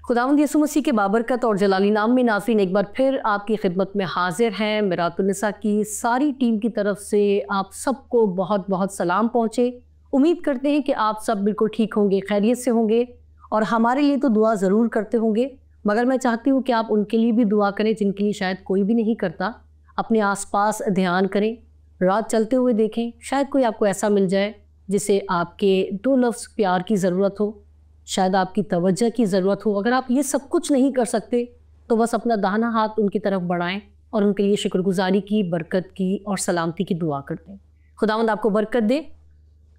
खुदावंद यीशु मसीह के बाबरकत और जलाली नाम में नाज़रीन एक बार फिर आपकी खिदमत में हाजिर हैं। मिरातुन्निसा की सारी टीम की तरफ से आप सबको बहुत बहुत सलाम पहुँचे। उम्मीद करते हैं कि आप सब बिल्कुल ठीक होंगे, खैरियत से होंगे और हमारे लिए तो दुआ ज़रूर करते होंगे, मगर मैं चाहती हूँ कि आप उनके लिए भी दुआ करें जिनके लिए शायद कोई भी नहीं करता। अपने आसपास ध्यान करें, रात चलते हुए देखें, शायद कोई आपको ऐसा मिल जाए जिसे आपके दो लफ्ज़ प्यार की ज़रूरत हो, शायद आपकी तवज्जो की ज़रूरत हो। अगर आप ये सब कुछ नहीं कर सकते तो बस अपना दाहिना हाथ उनकी तरफ बढ़ाएं और उनके लिए शुक्रगुजारी की, बरकत की और सलामती की दुआ करते हैं। खुदावंद आपको बरकत दे।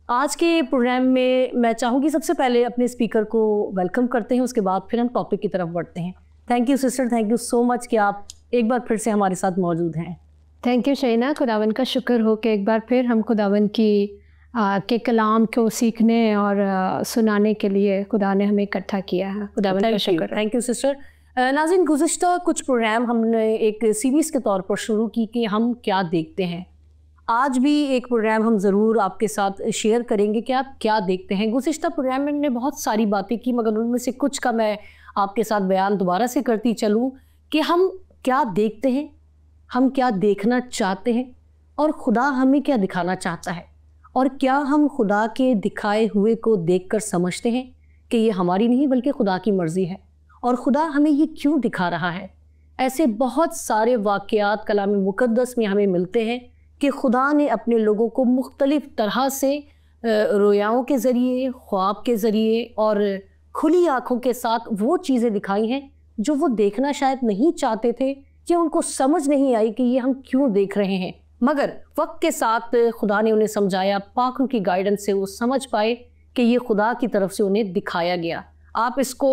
आज के प्रोग्राम में मैं चाहूँगी सबसे पहले अपने स्पीकर को वेलकम करते हैं, उसके बाद फिर हम टॉपिक की तरफ बढ़ते हैं। Thank you sister, thank you so much कि आप एक बार फिर से हमारे साथ मौजूद हैं। थैंक यू शहीना, खुदावन का शुक्र हो कि एक बार फिर हम खुदावन की के कलाम को सीखने और सुनाने के लिए खुदा ने हमें इकट्ठा किया है। खुदावन का शुक्र। Thank you sister. नाज़रीन, गुज़िश्ता कुछ प्रोग्राम हमने एक सीरीज़ के तौर पर शुरू की कि हम क्या देखते हैं। आज भी एक प्रोग्राम हम ज़रूर आपके साथ शेयर करेंगे कि आप क्या देखते हैं। गुज़िश्ता प्रोग्राम में हमने बहुत सारी बातें की, मगर उनमें से कुछ का मैं आपके साथ बयान दोबारा से करती चलूँ कि हम क्या देखते हैं, हम क्या देखना चाहते हैं और खुदा हमें क्या दिखाना चाहता है, और क्या हम खुदा के दिखाए हुए को देखकर समझते हैं कि ये हमारी नहीं बल्कि खुदा की मर्ज़ी है और खुदा हमें ये क्यों दिखा रहा है। ऐसे बहुत सारे वाक़यात कलाम मुक़द्दस में हमें मिलते हैं कि खुदा ने अपने लोगों को मुख्तलिफ़ तरह से रोयाओं के ज़रिए, ख्वाब के ज़रिए और खुली आँखों के साथ वो चीज़ें दिखाई हैं जो वो देखना शायद नहीं चाहते थे, कि उनको समझ नहीं आई कि ये हम क्यों देख रहे हैं। मगर वक्त के साथ खुदा ने उन्हें समझाया, पाक की गाइडेंस से वो समझ पाए कि ये खुदा की तरफ से उन्हें दिखाया गया। आप इसको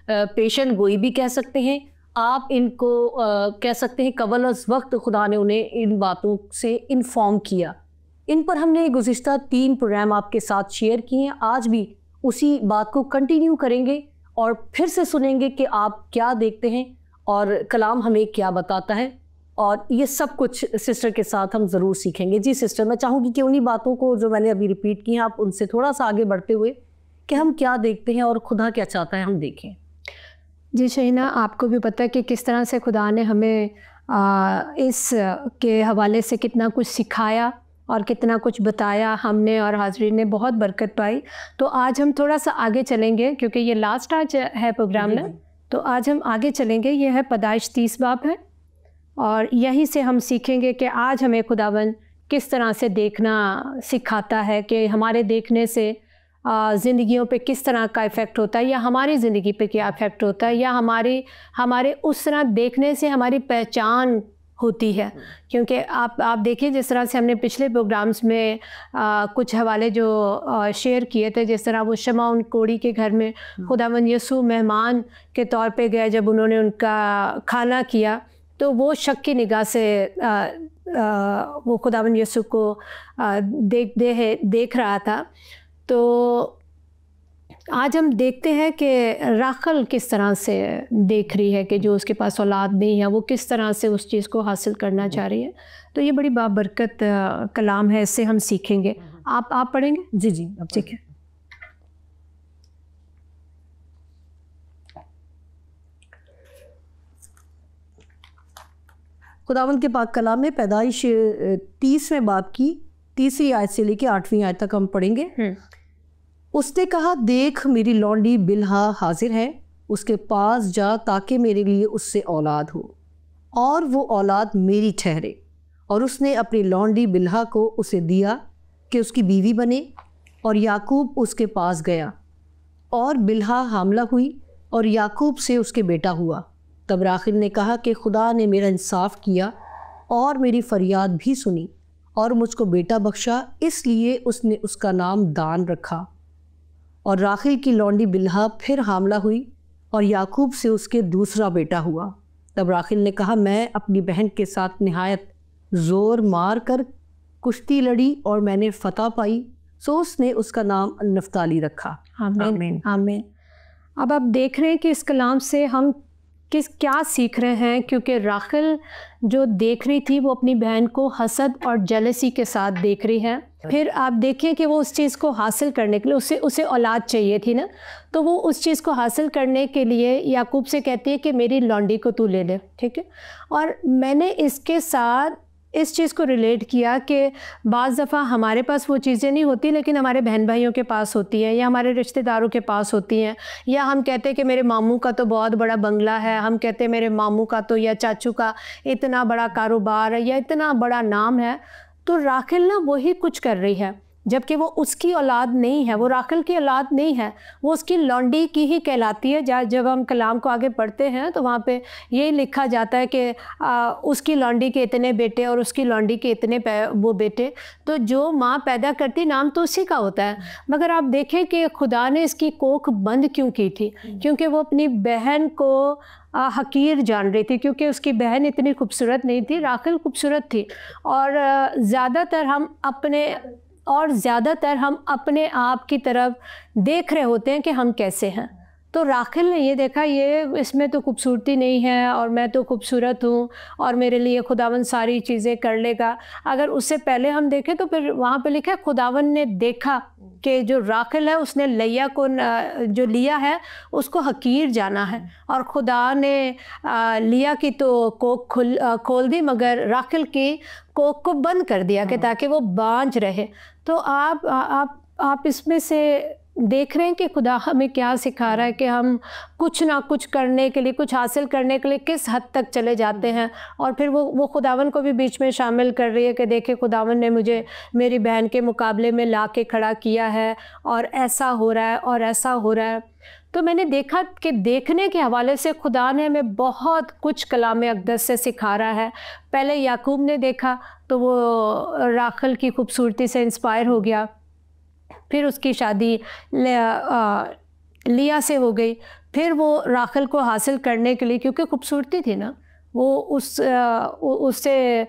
पेशन गोई भी कह सकते हैं, आप इनको कह सकते हैं कबल अज़ वक्त खुदा ने उन्हें इन बातों से इन्फॉर्म किया। इन पर हमने गुज़िश्ता 3 प्रोग्राम आपके साथ शेयर किए हैं। आज भी उसी बात को कंटिन्यू करेंगे और फिर से सुनेंगे कि आप क्या देखते हैं और कलाम हमें क्या बताता है, और ये सब कुछ सिस्टर के साथ हम ज़रूर सीखेंगे। जी सिस्टर, मैं चाहूँगी कि उन्हीं बातों को जो मैंने अभी रिपीट की हैं आप उनसे थोड़ा सा आगे बढ़ते हुए कि हम क्या देखते हैं और खुदा क्या चाहता है हम देखें। जी शहीना, आपको भी पता है कि किस तरह से खुदा ने हमें इस के हवाले से कितना कुछ सिखाया और कितना कुछ बताया हमने, और हाज़रीन ने बहुत बरकत पाई। तो आज हम थोड़ा सा आगे चलेंगे क्योंकि ये लास्ट आज है प्रोग्राम में, तो आज हम आगे चलेंगे। ये है पैदाइश 30 बाब है और यहीं से हम सीखेंगे कि आज हमें खुदावन किस तरह से देखना सिखाता है, कि हमारे देखने से ज़िंदगियों पे किस तरह का इफ़ेक्ट होता है, या हमारी ज़िंदगी पे क्या इफ़ेक्ट होता है, या हमारे उस तरह देखने से हमारी पहचान होती है। क्योंकि आप देखिए, जिस तरह से हमने पिछले प्रोग्राम्स में कुछ हवाले जो शेयर किए थे, जिस तरह वो शमाउन कोड़ी के घर में खुदावन यीशु मेहमान के तौर पे गए, जब उन्होंने उनका खाना किया तो वो शक की निगाह से वो खुदावन यीशु को देख रहा था। तो आज हम देखते हैं कि राखल किस तरह से देख रही है कि जो उसके पास औलाद नहीं है वो किस तरह से उस चीज़ को हासिल करना चाह रही है। तो ये बड़ी बाबरकत कलाम है, इससे हम सीखेंगे। आप पढ़ेंगे? जी जी, ठीक है। खुदावंद के पाक कलाम में पैदाइश 30वें बाब की 3री आयत से लेकर 8वीं आयत तक हम पढ़ेंगे। उसने कहा, देख मेरी लौंडी बिल्हा हाजिर है, उसके पास जा ताकि मेरे लिए उससे औलाद हो और वो औलाद मेरी ठहरे। और उसने अपनी लौंडी बिल्हा को उसे दिया कि उसकी बीवी बने, और याकूब उसके पास गया और बिल्हा हामला हुई और याकूब से उसके बेटा हुआ। तब राखिल ने कहा कि खुदा ने मेरा इंसाफ किया और मेरी फरियाद भी सुनी और मुझको बेटा बख्शा, इसलिए उसने उसका नाम दान रखा। और राखिल की लौंडी बिल्हा फिर हामला हुई और याकूब से उसके दूसरा बेटा हुआ। तब राखिल ने कहा, मैं अपनी बहन के साथ निहायत ज़ोर मार कर कुश्ती लड़ी और मैंने फतह पाई, सो उसने उसका नाम नफ्ताली रखा। आमीन आमीन। अब आप देख रहे हैं कि इस कलाम से हम क्या सीख रहे हैं, क्योंकि राखिल जो देख रही थी वो अपनी बहन को हसद और जेलसी के साथ देख रही है। फिर आप देखिए कि वो उस चीज़ को हासिल करने के लिए उसे औलाद चाहिए थी ना, तो वो उस चीज़ को हासिल करने के लिए याकूब से कहती है कि मेरी लौंडी को तू ले ले, ठीक है। और मैंने इसके साथ इस चीज़ को रिलेट किया कि बाज़ दफ़ा हमारे पास वो चीज़ें नहीं होती लेकिन हमारे बहन भाइयों के पास होती हैं, या हमारे रिश्तेदारों के पास होती हैं, या हम कहते हैं कि मेरे मामू का तो बहुत बड़ा बंगला है, हम कहते हैं मेरे मामू का तो या चाचू का इतना बड़ा कारोबार है या इतना बड़ा नाम है। तो राखिल ना वही कुछ कर रही है, जबकि वो उसकी औलाद नहीं है, वो राखिल की औलाद नहीं है, वो उसकी लौंडी की ही कहलाती है। जब हम कलाम को आगे पढ़ते हैं तो वहाँ पे यही लिखा जाता है कि उसकी लौंडी के इतने बेटे और उसकी लौंडी के इतने वो बेटे। तो जो माँ पैदा करती नाम तो उसी का होता है। मगर आप देखें कि खुदा ने इसकी कोख बंद क्यों की थी, क्योंकि वो अपनी बहन को हकीर जान रही थी, क्योंकि उसकी बहन इतनी खूबसूरत नहीं थी, राखिल खूबसूरत थी। और ज़्यादातर हम अपने आप की तरफ देख रहे होते हैं कि हम कैसे हैं। तो राखिल ने ये देखा, ये इसमें तो खूबसूरती नहीं है और मैं तो खूबसूरत हूँ और मेरे लिए खुदावन सारी चीज़ें कर लेगा। अगर उससे पहले हम देखें तो फिर वहाँ पे लिखा है खुदावन ने देखा कि जो राखिल है उसने लिया को जो लिया है उसको हकीर जाना है, और खुदा ने लिया की तो कोख खोल दी मगर राखिल की कोख को बंद कर दिया कि ताकि वो बांझ रहे। तो आप इसमें से देख रहे हैं कि खुदा हमें क्या सिखा रहा है कि हम कुछ ना कुछ करने के लिए, कुछ हासिल करने के लिए किस हद तक चले जाते हैं। और फिर वो खुदावन को भी बीच में शामिल कर रही है कि देखिए खुदावन ने मुझे मेरी बहन के मुकाबले में ला के खड़ा किया है और ऐसा हो रहा है और ऐसा हो रहा है। तो मैंने देखा कि देखने के हवाले से खुदा ने हमें बहुत कुछ कलाम अक़दस से सिखा रहा है। पहले याकूब ने देखा तो वो राखिल की खूबसूरती से इंस्पायर हो गया, फिर उसकी शादी लिया से हो गई। फिर वो राखिल को हासिल करने के लिए, क्योंकि खूबसूरती थी ना, वो उससे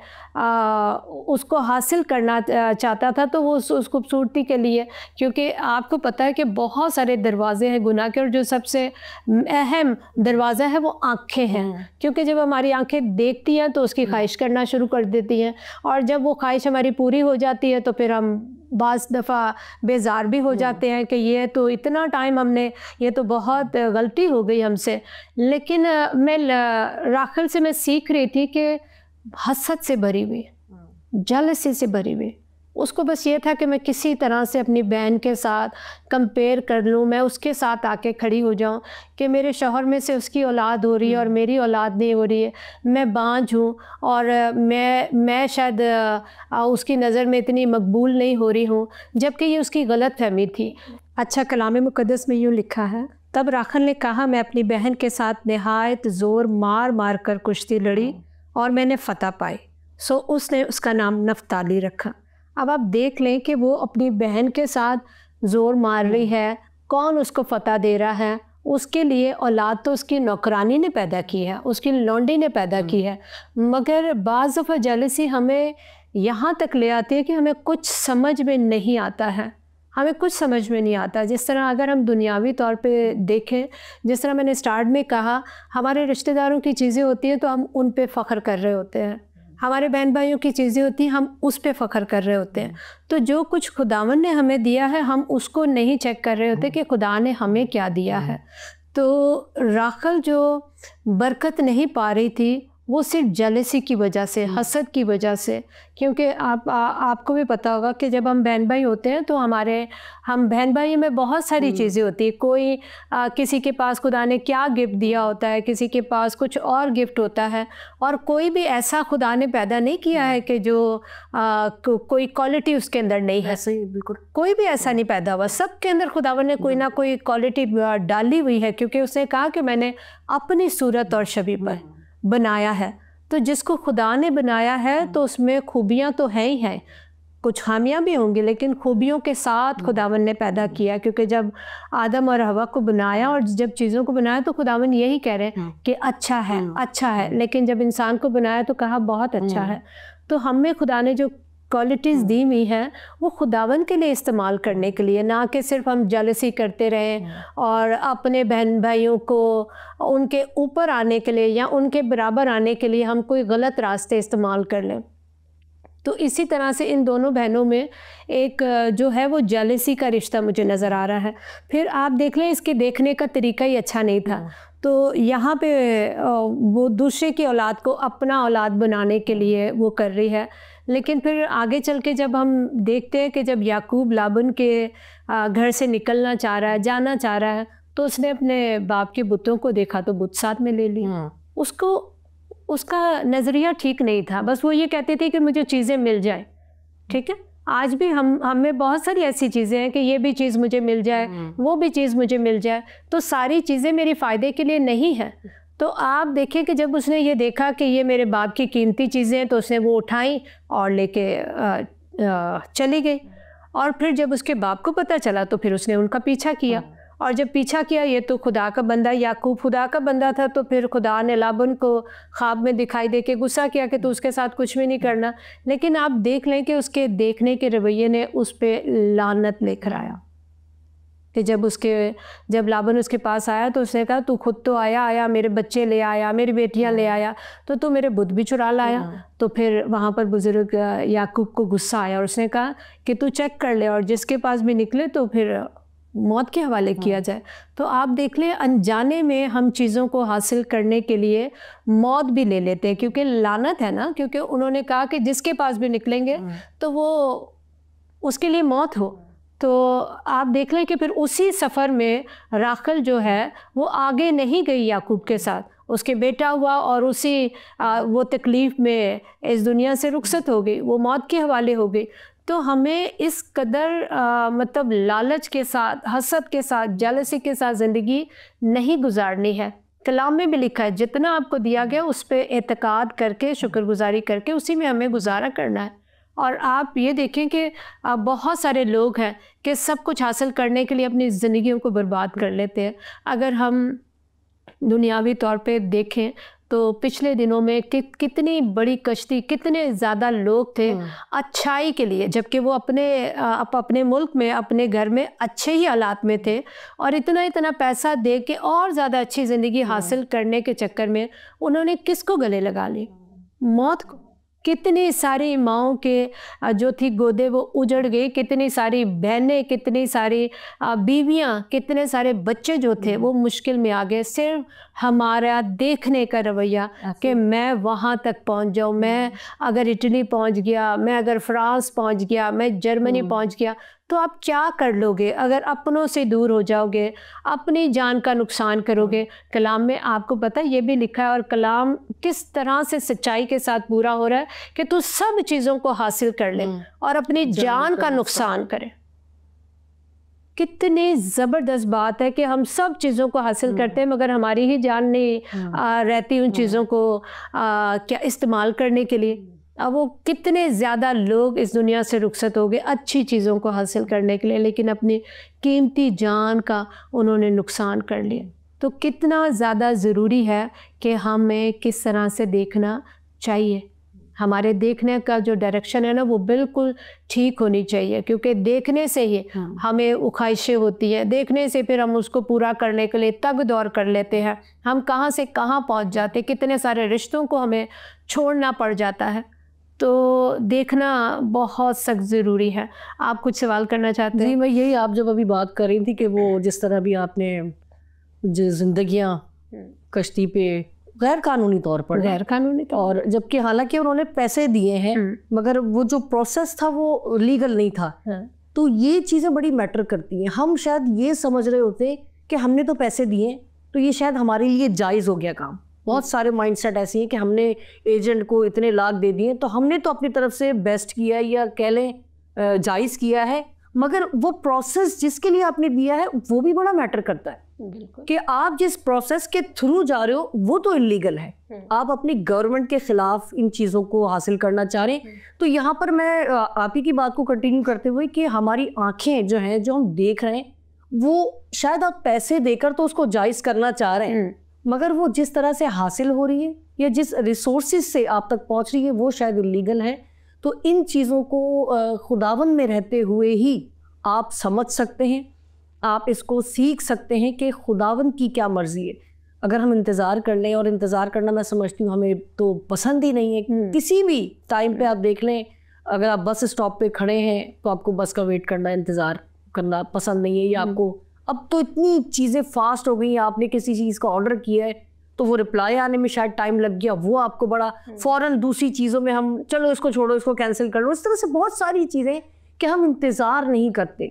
उसको हासिल करना चाहता था, तो वो उस खूबसूरती के लिए, क्योंकि आपको पता है कि बहुत सारे दरवाज़े हैं गुनाह के और जो सबसे अहम दरवाज़ा है वो आँखें हैं। क्योंकि जब हमारी आँखें देखती हैं तो उसकी ख्वाहिश करना शुरू कर देती हैं, और जब वो ख्वाहिश हमारी पूरी हो जाती है तो फिर हम बाज़ दफ़ा बेजार भी हो जाते हैं कि ये तो इतना टाइम हमने, ये तो बहुत गलती हो गई हमसे। लेकिन मैं राखिल से मैं सीख रही थी कि हसद से भरी हुई, जेलसी से भरी हुई, उसको बस ये था कि मैं किसी तरह से अपनी बहन के साथ कंपेयर कर लूँ, मैं उसके साथ आके खड़ी हो जाऊँ कि मेरे शौहर में से उसकी औलाद हो रही है और मेरी औलाद नहीं हो रही है, मैं बांझ हूँ और मैं शायद उसकी नज़र में इतनी मकबूल नहीं हो रही हूँ, जबकि ये उसकी गलत फहमी थी। अच्छा, कलाम मुक़द्दस में यूँ लिखा है, तब राखिल ने कहा मैं अपनी बहन के साथ नहायत ज़ोर मार मार कर कुश्ती लड़ी और मैंने फ़तह पाई, सो उसने उसका नाम नफ्ताली रखा। अब आप देख लें कि वो अपनी बहन के साथ ज़ोर मार रही है, कौन उसको फ़तह दे रहा है? उसके लिए औलाद तो उसकी नौकरानी ने पैदा की है, उसकी लौंडी ने पैदा की है। मगर बाज़ दफ़ा जेलसी हमें यहाँ तक ले आती है कि हमें कुछ समझ में नहीं आता है, हमें कुछ समझ में नहीं आता। जिस तरह अगर हम दुनियावी तौर पे देखें, जिस तरह मैंने स्टार्ट में कहा, हमारे रिश्तेदारों की चीज़ें होती हैं तो हम उन पे फ़ख्र कर रहे होते हैं, हमारे बहन भाइयों की चीज़ें होती हैं हम उस पे फ़ख्र कर रहे होते हैं। तो जो कुछ खुदावन ने हमें दिया है हम उसको नहीं चेक कर रहे होते कि खुदा ने हमें क्या दिया है। तो राखिल जो बरकत नहीं पा रही थी वो सिर्फ जेलसी की वजह से, हसद की वजह से, क्योंकि आपको भी पता होगा कि जब हम बहन भाई होते हैं तो हम बहन भाई में बहुत सारी चीज़ें होती है। कोई किसी के पास खुदा ने क्या गिफ्ट दिया होता है, किसी के पास कुछ और गिफ्ट होता है, और कोई भी ऐसा खुदा ने पैदा नहीं किया है कि जो कोई क्वालिटी उसके अंदर नहीं है। ऐसे ही बिल्कुल कोई भी ऐसा नहीं पैदा हुआ, सबके अंदर खुदावन ने कोई ना कोई क्वालिटी डाली हुई है, क्योंकि उसने कहा कि मैंने अपनी सूरत और शबीह पर बनाया है। तो जिसको खुदा ने बनाया है तो उसमें खूबियाँ तो हैं ही हैं, कुछ खामियां भी होंगी, लेकिन खूबियों के साथ खुदावन ने पैदा किया। क्योंकि जब आदम और हवा को बनाया और जब चीज़ों को बनाया तो खुदावन यही कह रहे हैं कि अच्छा है, अच्छा है, लेकिन जब इंसान को बनाया तो कहा बहुत अच्छा है। तो हमें खुदा ने जो क्वालिटीज़ दी हुई हैं वो खुदावन के लिए इस्तेमाल करने के लिए, ना कि सिर्फ हम जेलसी करते रहें और अपने बहन भाइयों को उनके ऊपर आने के लिए या उनके बराबर आने के लिए हम कोई गलत रास्ते इस्तेमाल कर लें। तो इसी तरह से इन दोनों बहनों में एक जो है वो जेलसी का रिश्ता मुझे नज़र आ रहा है। फिर आप देख लें इसके देखने का तरीका ही अच्छा नहीं था। तो यहाँ पे वो दूसरे की औलाद को अपना औलाद बनाने के लिए वो कर रही है। लेकिन फिर आगे चल के जब हम देखते हैं कि जब याकूब लाबन के घर से निकलना चाह रहा है, जाना चाह रहा है, तो उसने अपने बाप के बुतों को देखा तो बुत साथ में ले ली। उसको उसका नज़रिया ठीक नहीं था, बस वो ये कहते थे कि मुझे चीज़ें मिल जाए। ठीक है, आज भी हमें बहुत सारी ऐसी चीज़ें हैं कि ये भी चीज़ मुझे मिल जाए, वो भी चीज़ मुझे मिल जाए, तो सारी चीज़ें मेरे फ़ायदे के लिए नहीं है। तो आप देखिए कि जब उसने ये देखा कि ये मेरे बाप की कीमती चीज़ें हैं तो उसने वो उठाई और लेके चली गई। और फिर जब उसके बाप को पता चला तो फिर उसने उनका पीछा किया, और जब पीछा किया, ये तो खुदा का बंदा, याकूब खुदा का बंदा था, तो फिर खुदा ने लाबन को ख्वाब में दिखाई दे के गुस्सा किया कि तू उसके साथ कुछ भी नहीं करना। लेकिन आप देख लें कि उसके देखने के रवैये ने उस पर लानत लेकर आया कि जब लाबन उसके पास आया तो उसने कहा तू खुद तो आया मेरे बच्चे ले आया, मेरी बेटियां ले आया, तो तू मेरे बुत भी चुरा लाया। तो फिर वहाँ पर बुजुर्ग याकूब को गुस्सा आया और उसने कहा कि तू चेक कर ले और जिसके पास भी निकले तो फिर मौत के हवाले किया जाए। तो आप देख लें, अनजाने में हम चीज़ों को हासिल करने के लिए मौत भी ले लेते हैं, क्योंकि लानत है ना, क्योंकि उन्होंने कहा कि जिसके पास भी निकलेंगे तो वो उसके लिए मौत हो। तो आप देख लें कि फिर उसी सफ़र में राखल जो है वो आगे नहीं गई याकूब के साथ, उसके बेटा हुआ और उसी वो तकलीफ़ में इस दुनिया से रुखसत हो गई, वो मौत के हवाले हो गई। तो हमें इस कदर मतलब लालच के साथ, हसद के साथ, जेलसी के साथ ज़िंदगी नहीं गुजारनी है। कलाम में भी लिखा है जितना आपको दिया गया उस पर एतकाद करके, शुक्रगुजारी करके उसी में हमें गुजारा करना है। और आप ये देखें कि बहुत सारे लोग हैं कि सब कुछ हासिल करने के लिए अपनी ज़िंदगियों को बर्बाद कर लेते हैं। अगर हम दुनियावी तौर पे देखें तो पिछले दिनों में कितनी बड़ी कश्ती, कितने ज़्यादा लोग थे अच्छाई के लिए, जबकि वो अपने मुल्क में, अपने घर में अच्छे ही हालात में थे, और इतना पैसा दे के और ज़्यादा अच्छी ज़िंदगी हासिल करने के चक्कर में उन्होंने किसको गले लगा ली? मौत को। कितनी सारी माओं के जो थी गोदे वो उजड़ गई, कितनी सारी बहनें, कितनी सारी बीवियां, कितने सारे बच्चे जो थे वो मुश्किल में आ गए। सिर्फ हमारा देखने का रवैया कि मैं वहाँ तक पहुँच जाऊँ, मैं अगर इटली पहुँच गया, मैं अगर फ्रांस पहुँच गया, मैं जर्मनी पहुँच गया, तो आप क्या कर लोगे अगर अपनों से दूर हो जाओगे, अपनी जान का नुकसान करोगे। कलाम में आपको पता है ये भी लिखा है, और कलाम किस तरह से सच्चाई के साथ पूरा हो रहा है कि तू सब चीज़ों को हासिल कर ले और अपनी जान का नुकसान करे। कितनी ज़बरदस्त बात है कि हम सब चीज़ों को हासिल करते हैं मगर हमारी ही जान नहीं रहती उन चीज़ों को क्या इस्तेमाल करने के लिए। अब वो कितने ज़्यादा लोग इस दुनिया से रुखसत हो गए अच्छी चीज़ों को हासिल करने के लिए, लेकिन अपनी कीमती जान का उन्होंने नुकसान कर लिया। तो कितना ज़्यादा ज़रूरी है कि हमें किस तरह से देखना चाहिए। हमारे देखने का जो डायरेक्शन है ना वो बिल्कुल ठीक होनी चाहिए, क्योंकि देखने से ही हमें उखाइशें होती हैं, देखने से फिर हम उसको पूरा करने के लिए तग दौड़ कर लेते हैं। हम कहाँ से कहाँ पहुँच जाते, कितने सारे रिश्तों को हमें छोड़ना पड़ जाता है। तो देखना बहुत सख्त ज़रूरी है। आप कुछ सवाल करना चाहते हैं? जी, मैं यही, आप जब अभी बात कर रही थी कि वो जिस तरह भी आपने जो ज़िंदगियाँ कश्ती पे गैर कानूनी तौर पर, और जबकि हालांकि उन्होंने पैसे दिए हैं मगर वो जो प्रोसेस था वो लीगल नहीं था। तो ये चीज़ें बड़ी मैटर करती हैं। हम शायद ये समझ रहे होते कि हमने तो पैसे दिए तो ये शायद हमारे लिए जायज़ हो गया काम। बहुत सारे माइंडसेट ऐसे हैं कि हमने एजेंट को इतने लाख दे दिए तो हमने तो अपनी तरफ से बेस्ट किया या कह लें जायज़ किया है, मगर वो प्रोसेस जिसके लिए आपने दिया है वो भी बड़ा मैटर करता है कि आप जिस प्रोसेस के थ्रू जा रहे हो वो तो इलीगल है। आप अपनी गवर्नमेंट के खिलाफ इन चीज़ों को हासिल करना चाह रहे हैं। तो यहाँ पर मैं आप ही की बात को कंटिन्यू करते हुए कि हमारी आंखें जो हैं, जो हम देख रहे हैं, वो शायद आप पैसे देकर तो उसको जायज़ करना चाह रहे हैं, मगर वो जिस तरह से हासिल हो रही है या जिस रिसोर्सेज से आप तक पहुँच रही है वो शायद इलीगल है। तो इन चीज़ों को खुदावन में रहते हुए ही आप समझ सकते हैं, आप इसको सीख सकते हैं कि खुदावन की क्या मर्ज़ी है। अगर हम इंतज़ार कर लें, और इंतज़ार करना मैं समझती हूँ हमें तो पसंद ही नहीं है, किसी भी टाइम पे आप देख लें, अगर आप बस स्टॉप पे खड़े हैं तो आपको बस का वेट करना, इंतज़ार करना पसंद नहीं है। या आपको अब तो इतनी चीज़ें फास्ट हो गई हैं, आपने किसी चीज़ का ऑर्डर किया है तो वो रिप्लाई आने में शायद टाइम लग गया, वो आपको बड़ा फ़ौरन दूसरी चीज़ों में हम चलो इसको छोड़ो, इसको कैंसिल कर लो। इस तरह से बहुत सारी चीज़ें कि हम इंतज़ार नहीं करते।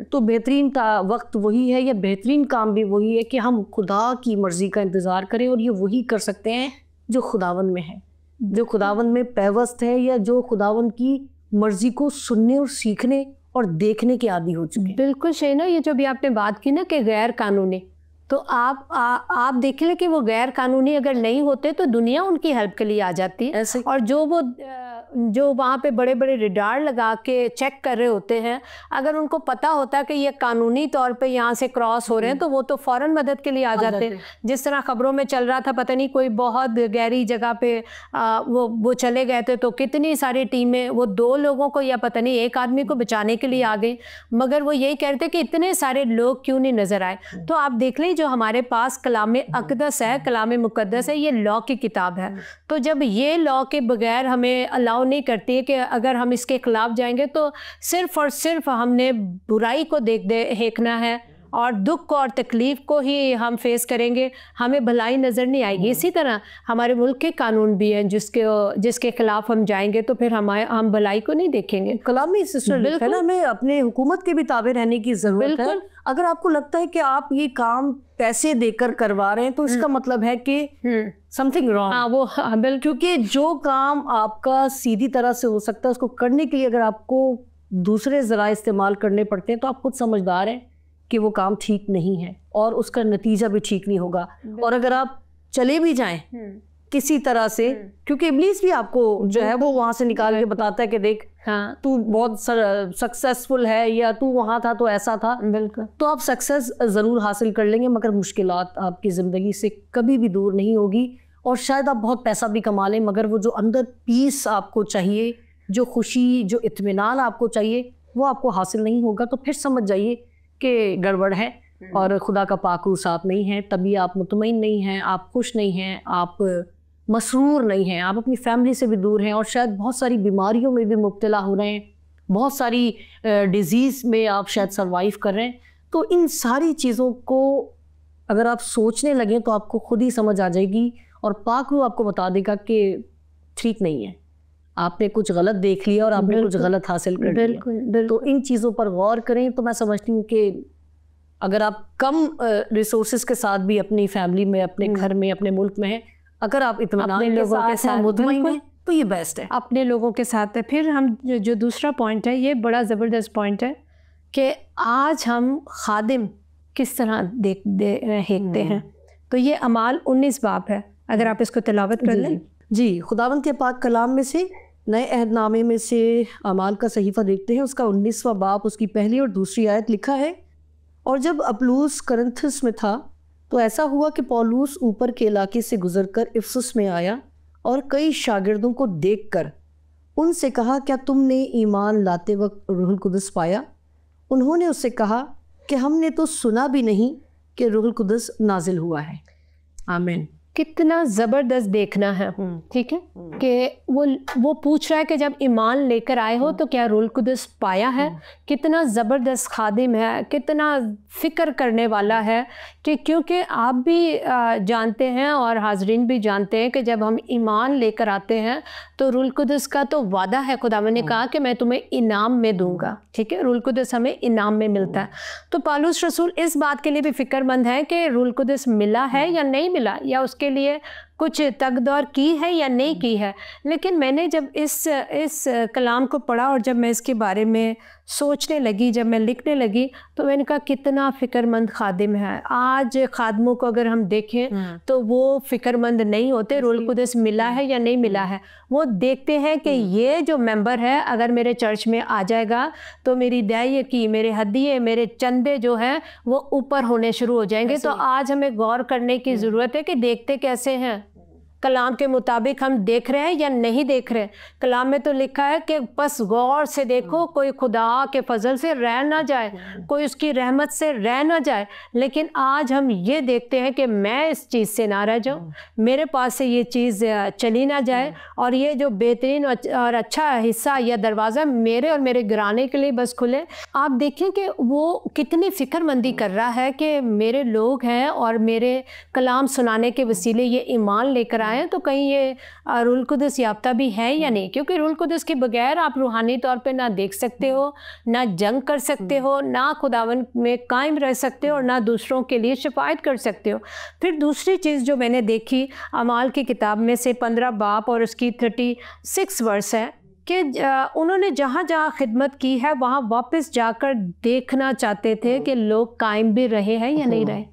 तो बेहतरीन वक्त वही है, या बेहतरीन काम भी वही है कि हम खुदा की मर्ज़ी का इंतज़ार करें, और ये वही कर सकते हैं जो खुदावन में है, जो खुदावन में पैवस्त है, या जो खुदावन की मर्ज़ी को सुनने और सीखने और देखने के आदी हो चुके हैं। बिल्कुल शहीना, ये जो भी आपने बात की ना कि गैर कानूनी, तो आप देख लें कि वो गैर कानूनी अगर नहीं होते तो दुनिया उनकी हेल्प के लिए आ जाती है ऐसे। और जो वहाँ पे बड़े बड़े रिडार लगा के चेक कर रहे होते हैं, अगर उनको पता होता कि ये कानूनी तौर पे यहाँ से क्रॉस हो रहे हैं तो वो तो फ़ौरन मदद के लिए आ जाते हैं। जिस तरह ख़बरों में चल रहा था, पता नहीं कोई बहुत गहरी जगह पे वो चले गए थे, तो कितनी सारी टीमें वो 2 लोगों को या पता नहीं 1 आदमी को बचाने के लिए आ गई, मगर वो यही कहते कि इतने सारे लोग क्यों नहीं नज़र आए। तो आप देख लें, जो हमारे पास कलाम अक़दस है, कलाम मुक़द्दस है, ये लॉ की किताब है। तो जब ये लॉ के बगैर हमें अलाउ नहीं करती है कि अगर हम इसके खिलाफ जाएंगे तो सिर्फ़ और सिर्फ हमने बुराई को देखना है और दुख और तकलीफ़ को ही हम फेस करेंगे, हमें भलाई नज़र नहीं आएगी। इसी तरह हमारे मुल्क के कानून भी हैं जिसके खिलाफ हम जाएंगे तो फिर हम भलाई को नहीं देखेंगे। कलामी सिस्टर लिखा है ना, हमें अपने हुकूमत के भी ताबे रहने की ज़रूरत है। अगर आपको लगता है कि आप ये काम पैसे देकर करवा रहे हैं तो इसका मतलब है कि समथिंग रॉन्ग। हाँ, वो बिल्कुल, क्योंकि जो काम आपका सीधी तरह से हो सकता है उसको करने के लिए अगर आपको दूसरे ज़राए इस्तेमाल करने पड़ते हैं तो आप खुद समझदार हैं कि वो काम ठीक नहीं है और उसका नतीजा भी ठीक नहीं होगा। और अगर आप चले भी जाएं किसी तरह से, क्योंकि इब्लीस भी आपको जो है वो वहाँ से निकाल के बताता है कि देख, हाँ, तू बहुत सक्सेसफुल है या तू वहाँ था तो ऐसा था। बिल्कुल, तो आप सक्सेस ज़रूर हासिल कर लेंगे, मगर मुश्किलात आपकी ज़िंदगी से कभी भी दूर नहीं होगी। और शायद आप बहुत पैसा भी कमा लें, मगर वो जो अंदर पीस आपको चाहिए, जो खुशी, जो इत्मीनान आपको चाहिए, वो आपको हासिल नहीं होगा। तो फिर समझ जाइए कि गड़बड़ है और खुदा का पाक साथ नहीं है। तभी आप मुतमईन नहीं हैं, आप खुश नहीं हैं, आप मसरूर नहीं हैं, आप अपनी फैमिली से भी दूर हैं और शायद बहुत सारी बीमारियों में भी मुब्तला हो रहे हैं, बहुत सारी डिज़ीज़ में आप शायद सर्वाइव कर रहे हैं। तो इन सारी चीज़ों को अगर आप सोचने लगें तो आपको खुद ही समझ आ जाएगी और पाक रूह आपको बता देगा कि ठीक नहीं है, आपने कुछ गलत देख लिया और आपने कुछ गलत हासिल कर लिया। बिल्कुल। तो इन चीज़ों पर गौर करें। तो मैं समझती हूँ कि अगर आप कम रिसोर्सेज के साथ भी अपनी फैमिली में, अपने घर में, अपने मुल्क में हैं, अगर आप इत्मीनान लोगों के साथ मुतमईन हैं तो ये बेस्ट है, अपने लोगों के साथ है। फिर हम जो दूसरा पॉइंट है, ये बड़ा ज़बरदस्त पॉइंट है कि आज हम खादिम किस तरह देखते हैं। तो ये अमाल 19 बाब है, अगर आप इसको तिलावत कर लें। जी, खुदावंद के पाक कलाम में से नए अहदनामे में से अमाल का सहीफ़ा देखते हैं, उसका 19वां बाब, उसकी पहली और दूसरी आयत लिखा है। और जब अपुल्लोस करंथस में था तो ऐसा हुआ कि पौलुस ऊपर के इलाके से गुजरकर इफसुस में आया और कई शागिर्दों को देखकर उनसे कहा, क्या तुमने ईमान लाते वक्त रूहुल कुदस पाया? उन्होंने उससे कहा कि हमने तो सुना भी नहीं कि रूहुल कुदस नाजिल हुआ है। आमीन। कितना ज़बरदस्त देखना है, ठीक है, कि वो पूछ रहा है कि जब ईमान लेकर आए हो तो क्या रूहुल कुदस पाया है। कितना ज़बरदस्त खादिम है, कितना फ़िक्र करने वाला है कि क्योंकि आप भी जानते हैं और हाजरीन भी जानते हैं कि जब हम ईमान लेकर आते हैं तो रूहुल कुदस का तो वादा है, खुदावंद ने कहा कि मैं तुम्हें इनाम में दूंगा, ठीक है, रूहुल कुदस हमें इनाम में मिलता है। तो पौलुस रसूल इस बात के लिए भी फ़िक्रमंद है कि रूहुल कुदस मिला है या नहीं मिला, या उसके लिए कुछ तकदौर की है या नहीं की है। लेकिन मैंने जब इस कलाम को पढ़ा और जब मैं इसके बारे में सोचने लगी, जब मैं लिखने लगी, तो मैंने कहा कितना फ़िक्रमंद खादिम है। आज खादमों को अगर हम देखें तो वो फ़िक्रमंद नहीं होते रूहुल कुदस मिला है या नहीं मिला है। वो देखते हैं कि ये जो मेंबर है अगर मेरे चर्च में आ जाएगा तो मेरी दाई की, मेरे हदिये, मेरे चंदे जो हैं वो ऊपर होने शुरू हो जाएंगे। तो आज हमें गौर करने की ज़रूरत है कि देखते कैसे हैं, कलाम के मुताबिक हम देख रहे हैं या नहीं देख रहे हैं। कलाम में तो लिखा है कि बस गौर से देखो, कोई खुदा के फजल से रह ना जाए, कोई उसकी रहमत से रह ना जाए। लेकिन आज हम ये देखते हैं कि मैं इस चीज़ से ना रह जाऊँ, मेरे पास से ये चीज़ चली ना जाए, और ये जो बेहतरीन और अच्छा हिस्सा या दरवाज़ा मेरे और मेरे घराने के लिए बस खुले। आप देखें कि वो कितनी फ़िक्रमंदी कर रहा है कि मेरे लोग हैं और मेरे कलाम सुनाने के वसीले ये ईमान लेकर आए, तो कहीं ये रूल कुदस याफ्ता भी है या नहीं, क्योंकि रूल कुदस के बगैर आप रूहानी तौर पे ना देख सकते हो, ना जंग कर सकते हो, ना खुदावन में कायम रह सकते हो, और ना दूसरों के लिए शिफायत कर सकते हो। फिर दूसरी चीज़ जो मैंने देखी अमाल की किताब में से 15 बाब और उसकी 36 वर्स है कि उन्होंने जहाँ जहाँ खिदमत की है वहाँ वापस जाकर देखना चाहते थे कि लोग कायम भी रहे हैं या नहीं रहे।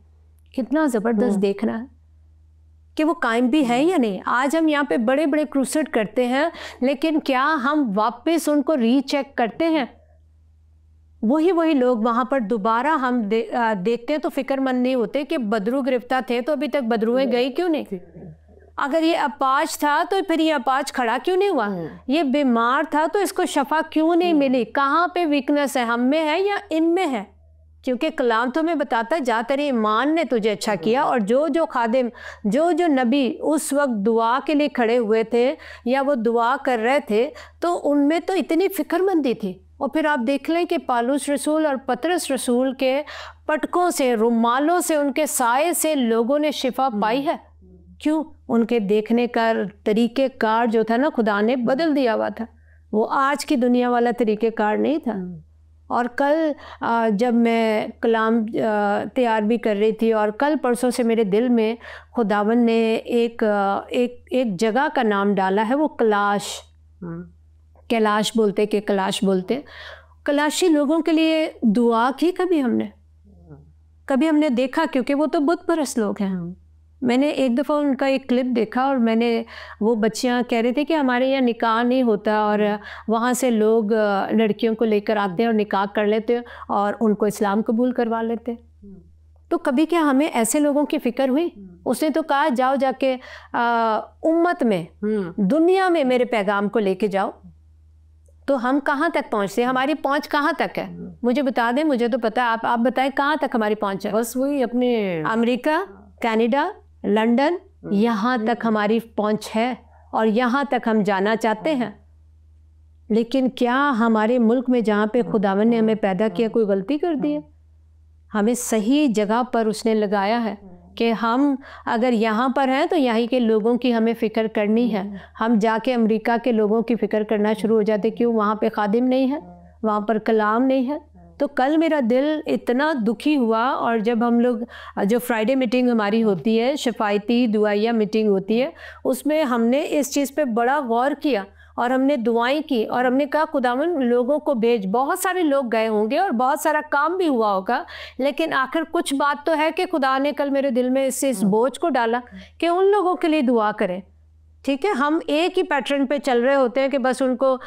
कितना ज़बरदस्त देखना है कि वो कायम भी है या नहीं। आज हम यहाँ पे बड़े बड़े क्रूसेड करते हैं, लेकिन क्या हम वापस उनको रीचेक करते हैं? वही लोग वहाँ पर दोबारा हम देखते हैं तो फिक्रमंद नहीं होते कि बदरू गिरफ्तार थे तो अभी तक बदरुएं गई क्यों नहीं? अगर ये अपाच था तो फिर ये अपाच खड़ा क्यों नहीं हुआ? ये बीमार था तो इसको शफा क्यों नहीं मिली? कहाँ पे वीकनेस है, हम में है या इनमें है? क्योंकि कलाम तो हमें बताता है जा तेरे ईमान ने तुझे अच्छा किया। और जो खादिम जो नबी उस वक्त दुआ के लिए खड़े हुए थे या वो दुआ कर रहे थे, तो उनमें तो इतनी फिक्रमंदी थी। और फिर आप देख लें कि पालूस रसूल और पतरस रसूल के पटकों से, रुमालों से, उनके साए से लोगों ने शिफा पाई है। क्यों? उनके देखने का तरीक़ेकार जो था ना, खुदा ने बदल दिया हुआ था। वो आज की दुनिया वाला तरीक़ेकार नहीं था। और कल जब मैं कलाम तैयार भी कर रही थी, और कल परसों से मेरे दिल में खुदावन ने एक जगह का नाम डाला है, वो कैलाश बोलते कि कलाश बोलते। कलाशी लोगों के लिए दुआ की कभी हमने देखा? क्योंकि वो तो बुत परस्त लोग हैं। मैंने एक दफ़ा उनका एक क्लिप देखा और वो बच्चियां कह रहे थे कि हमारे यहाँ निकाह नहीं होता, और वहाँ से लोग लड़कियों को लेकर आते हैं और निकाह कर लेते हैं और उनको इस्लाम कबूल करवा लेते हैं। तो कभी क्या हमें ऐसे लोगों की फ़िक्र हुई? उसने तो कहा जाओ जाके उम्मत में, दुनिया में मेरे पैगाम को लेके जाओ। तो हम कहाँ तक पहुँचते हैं? हमारी पहुँच कहाँ तक है? मुझे बता दें, मुझे तो पता है, आप बताएं कहाँ तक हमारी पहुँच है? बस वही अपने अमेरिका, कनाडा, लंदन, यहाँ तक हमारी पहुँच है और यहाँ तक हम जाना चाहते हैं। लेकिन क्या हमारे मुल्क में जहाँ पे खुदावन ने हमें पैदा किया कोई गलती कर दी है? हमें सही जगह पर उसने लगाया है कि हम अगर यहाँ पर हैं तो यहाँ के लोगों की हमें फ़िक्र करनी है। हम जाके अमेरिका के लोगों की फ़िक्र करना शुरू हो जाते, क्यों? वहाँ पे खादिम नहीं है, वहाँ पर कलाम नहीं है। तो कल मेरा दिल इतना दुखी हुआ, और जब हम लोग जो फ्राइडे मीटिंग हमारी होती है, शफायती दुआया मीटिंग होती है, उसमें हमने इस चीज़ पे बड़ा गौर किया और हमने दुआएं की और हमने कहा खुदावन लोगों को भेज। बहुत सारे लोग गए होंगे और बहुत सारा काम भी हुआ होगा, लेकिन आखिर कुछ बात तो है कि खुदा ने कल मेरे दिल में इस बोझ को डाला कि उन लोगों के लिए दुआ करें। ठीक है, हम एक ही पैटर्न पे चल रहे होते हैं कि बस उनको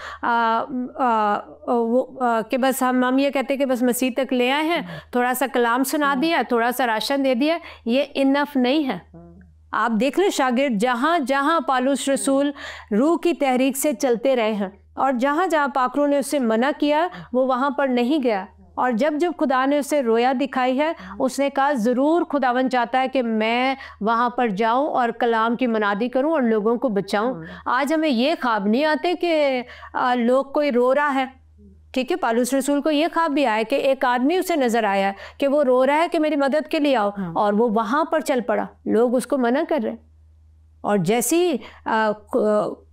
कि बस हम ये कहते हैं कि बस मसीह तक ले आए हैं, थोड़ा सा कलाम सुना दिया, थोड़ा सा राशन दे दिया, ये इनफ नहीं है। आप देख लें शागिर्द जहाँ जहाँ पालूस रसूल रूह की तहरीक से चलते रहे हैं, और जहाँ जहाँ पाकरों ने उससे मना किया वो वहाँ पर नहीं गया, और जब जब खुदा ने उसे रोया दिखाई है, उसने कहा ज़रूर खुदावन चाहता है कि मैं वहाँ पर जाऊँ और कलाम की मनादी करूँ और लोगों को बचाऊँ। आज हमें ये ख्वाब नहीं आते कि लोग कोई रो रहा है। ठीक है, पालूस रसूल को ये ख्वाब भी आया कि एक आदमी उसे नज़र आया कि वो रो रहा है कि मेरी मदद के लिए आओ, और वो वहाँ पर चल पड़ा। लोग उसको मना कर रहे हैं, और जैसी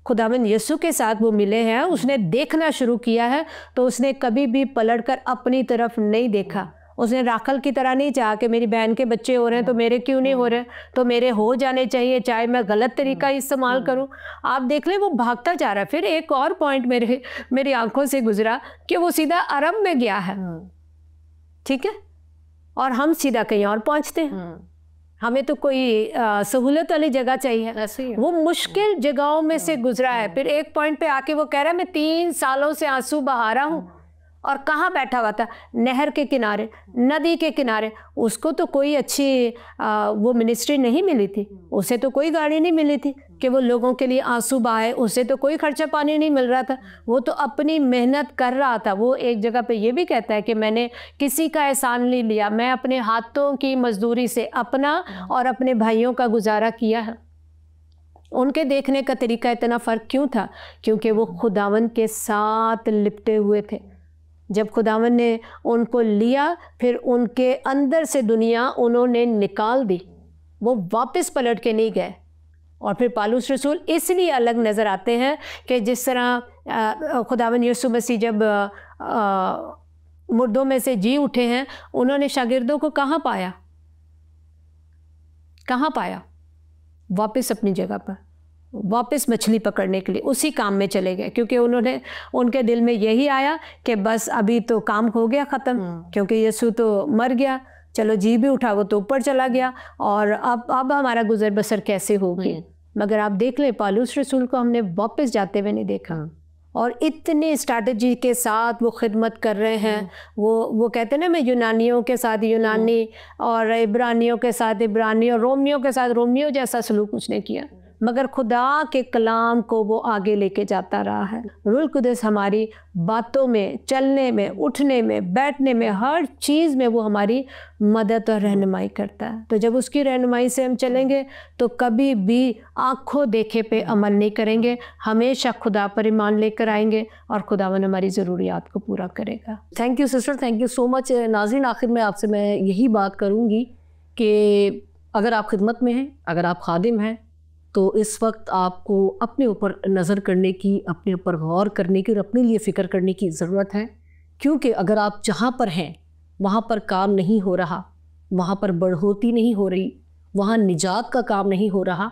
खुदावंद यीशु के साथ वो मिले हैं, उसने देखना शुरू किया है, तो उसने कभी भी पलटकर अपनी तरफ नहीं देखा। उसने राखल की तरह नहीं चाहा कि मेरी बहन के बच्चे हो रहे हैं तो मेरे क्यों नहीं हो रहे, तो मेरे हो जाने चाहिए, चाहे मैं गलत तरीका इस्तेमाल करूं। आप देख लें वो भागता जा रहा है। फिर एक और पॉइंट मेरी आंखों से गुजरा कि वो सीधा अरब में गया है। ठीक है, और हम सीधा कहीं और पहुंचते हैं। हमें तो कोई सहूलत वाली जगह चाहिए। वो मुश्किल जगहों में से गुजरा है। फिर एक पॉइंट पे आके वो कह रहा है मैं 3 सालों से आंसू बहा रहा हूँ, और कहाँ बैठा हुआ था? नहर के किनारे, नदी के किनारे। उसको तो कोई अच्छी वो मिनिस्ट्री नहीं मिली थी, उसे तो कोई गाड़ी नहीं मिली थी कि वो लोगों के लिए आंसू बहाए, उसे तो कोई खर्चा पानी नहीं मिल रहा था। वो तो अपनी मेहनत कर रहा था। वो एक जगह पे ये भी कहता है कि मैंने किसी का एहसान नहीं लिया, मैं अपने हाथों की मजदूरी से अपना और अपने भाइयों का गुजारा किया है। उनके देखने का तरीका इतना फ़र्क क्यों था? क्योंकि वो खुदावन के साथ लिपटे हुए थे। जब खुदावन ने उनको लिया, फिर उनके अंदर से दुनिया उन्होंने निकाल दी, वो वापस पलट के नहीं गए। और फिर पालूस रसूल इसलिए अलग नज़र आते हैं कि जिस तरह खुदावन यीशु मसीह जब मुर्दों में से जी उठे हैं, उन्होंने शागिर्दों को कहाँ पाया? कहाँ पाया? वापस अपनी जगह पर, वापस मछली पकड़ने के लिए उसी काम में चले गए, क्योंकि उनके दिल में यही आया कि बस अभी तो काम हो गया ख़त्म, क्योंकि यीशु तो मर गया, चलो जी भी उठा, वो तो ऊपर चला गया, और अब हमारा गुजर बसर कैसे होगी। मगर आप देख लें, पालूस रसूल को हमने वापस जाते हुए नहीं देखा, और इतने स्ट्रैटेजी के साथ वो खिदमत कर रहे हैं। वो कहते हैं ना, मैं यूनानियों के साथ यूनानी और इब्रानियों के साथ इब्रानी और रोमियों के साथ रोमियो जैसा सलूक उसने किया, मगर खुदा के कलाम को वो आगे लेके जाता रहा है। रूह कुदस हमारी बातों में, चलने में, उठने में, बैठने में, हर चीज़ में वो हमारी मदद और रहनुमाई करता है। तो जब उसकी रहनुमाई से हम चलेंगे तो कभी भी आँखों देखे पे अमल नहीं करेंगे, हमेशा खुदा पर ईमान लेकर आएंगे और खुदावन हमारी ज़रूरियात को पूरा करेगा। Thank you sister, thank you so much. नाज़रीन, आखिर में आपसे मैं यही बात करूँगी कि अगर आप खिदमत में हैं, अगर आप खादिम हैं, तो इस वक्त आपको अपने ऊपर नज़र करने की, अपने ऊपर गौर करने की और अपने लिए फ़िक्र करने की ज़रूरत है। क्योंकि अगर आप जहाँ पर हैं वहाँ पर काम नहीं हो रहा, वहाँ पर बढ़ोतरी नहीं हो रही, वहाँ निजात का काम नहीं हो रहा,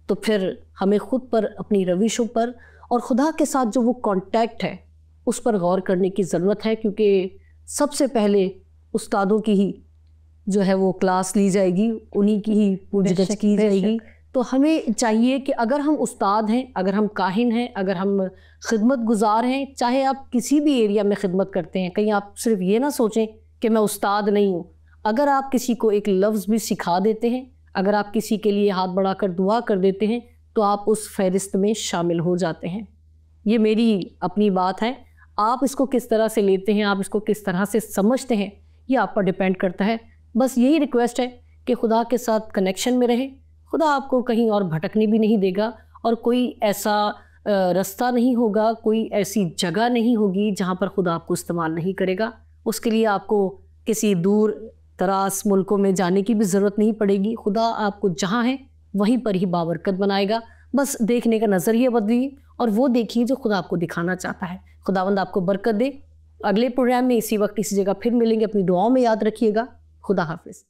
तो फिर हमें ख़ुद पर, अपनी रविशों पर और खुदा के साथ जो वो कांटेक्ट है उस पर गौर करने की ज़रूरत है। क्योंकि सबसे पहले उस्तादों की ही जो है वो क्लास ली जाएगी, उन्हीं की ही पूछ-गछ की जाएगी। तो हमें चाहिए कि अगर हम उस्ताद हैं, अगर हम काहिन हैं, अगर हम खिदमत गुजार हैं, चाहे आप किसी भी एरिया में खिदमत करते हैं, कहीं आप सिर्फ ये ना सोचें कि मैं उस्ताद नहीं हूँ। अगर आप किसी को एक लफ्ज़ भी सिखा देते हैं, अगर आप किसी के लिए हाथ बढ़ाकर दुआ कर देते हैं, तो आप उस फहरिस्त में शामिल हो जाते हैं। ये मेरी अपनी बात है। आप इसको किस तरह से लेते हैं, आप इसको किस तरह से समझते हैं, ये आप पर डिपेंड करता है। बस यही रिक्वेस्ट है कि खुदा के साथ कनेक्शन में रहें। खुदा आपको कहीं और भटकने भी नहीं देगा, और कोई ऐसा रास्ता नहीं होगा, कोई ऐसी जगह नहीं होगी जहाँ पर खुदा आपको इस्तेमाल नहीं करेगा। उसके लिए आपको किसी दूर दराज मुल्कों में जाने की भी ज़रूरत नहीं पड़ेगी। खुदा आपको जहाँ है वहीं पर ही बाबरकत बनाएगा। बस देखने का नज़रिया बदलिए और वो देखिए जो खुदा आपको दिखाना चाहता है। खुदावंद आपको बरकत दे। अगले प्रोग्राम में इसी वक्त इसी जगह फिर मिलेंगे। अपनी दुआओं में याद रखिएगा। खुदा हाफिज़।